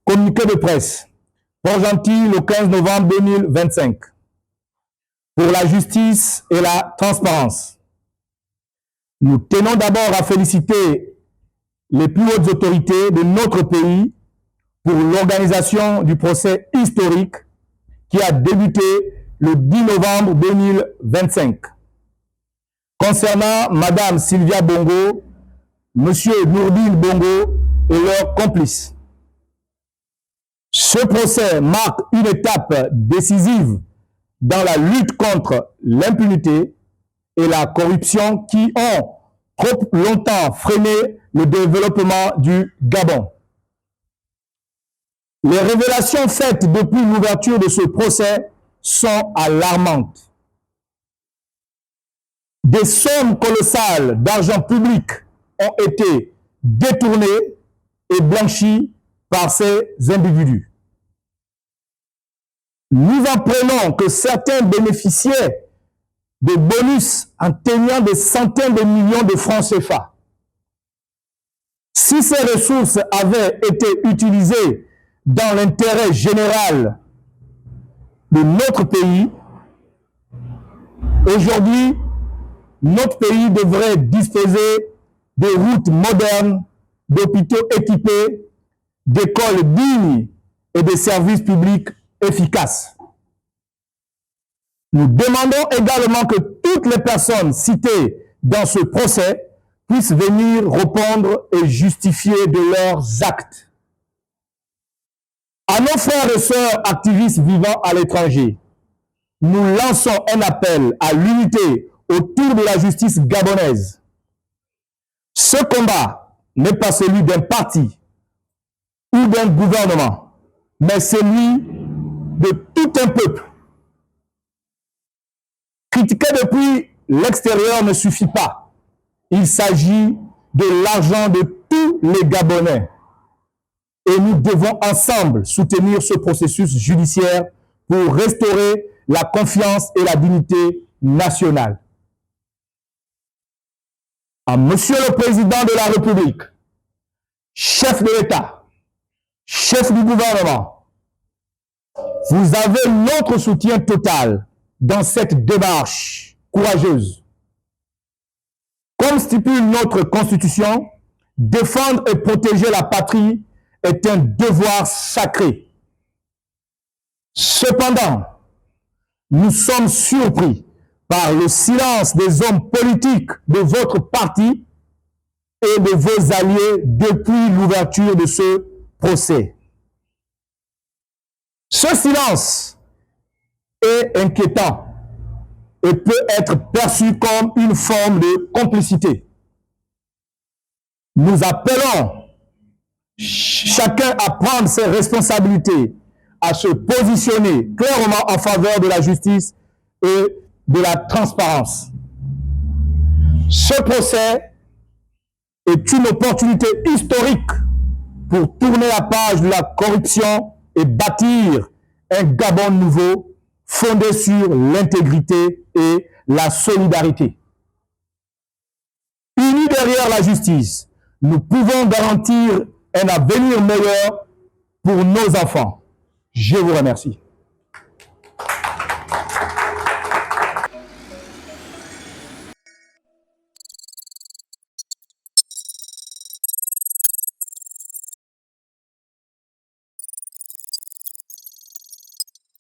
Communiqué de presse. Port-Gentil, le 15 novembre 2025. Pour la justice et la transparence. Nous tenons d'abord à féliciter les plus hautes autorités de notre pays pour l'organisation du procès historique qui a débuté le 10 novembre 2025. Concernant Madame Sylvia Bongo, Monsieur Nourdine Bongo et leurs complices. Ce procès marque une étape décisive dans la lutte contre l'impunité et la corruption qui ont trop longtemps freiné le développement du Gabon. Les révélations faites depuis l'ouverture de ce procès sont alarmantes. Des sommes colossales d'argent public ont été détournées et blanchies par ces individus. Nous apprenons que certains bénéficiaient de bonus atteignant des centaines de millions de francs CFA. Si ces ressources avaient été utilisées dans l'intérêt général de notre pays, aujourd'hui, notre pays devrait disposer de routes modernes, d'hôpitaux équipés, d'écoles dignes et de services publics efficaces. Nous demandons également que toutes les personnes citées dans ce procès puissent venir répondre et justifier de leurs actes. À nos frères et sœurs activistes vivant à l'étranger, nous lançons un appel à l'unité autour de la justice gabonaise. Ce combat n'est pas celui d'un parti ou d'un gouvernement, mais celui de tout un peuple. Critiquer depuis l'extérieur ne suffit pas. Il s'agit de l'argent de tous les Gabonais. Et nous devons ensemble soutenir ce processus judiciaire pour restaurer la confiance et la dignité nationale. À Monsieur le Président de la République, chef de l'État, chef du gouvernement, vous avez notre soutien total dans cette démarche courageuse. Comme stipule notre Constitution, défendre et protéger la patrie est un devoir sacré. Cependant, nous sommes surpris par le silence des hommes politiques de votre parti et de vos alliés depuis l'ouverture de ce procès. Ce silence est inquiétant et peut être perçu comme une forme de complicité. Nous appelons chacun à prendre ses responsabilités, à se positionner clairement en faveur de la justice et de la transparence. Ce procès est une opportunité historique pour tourner la page de la corruption et bâtir un Gabon nouveau fondé sur l'intégrité et la solidarité. Unis derrière la justice, nous pouvons garantir un avenir meilleur pour nos enfants. Je vous remercie.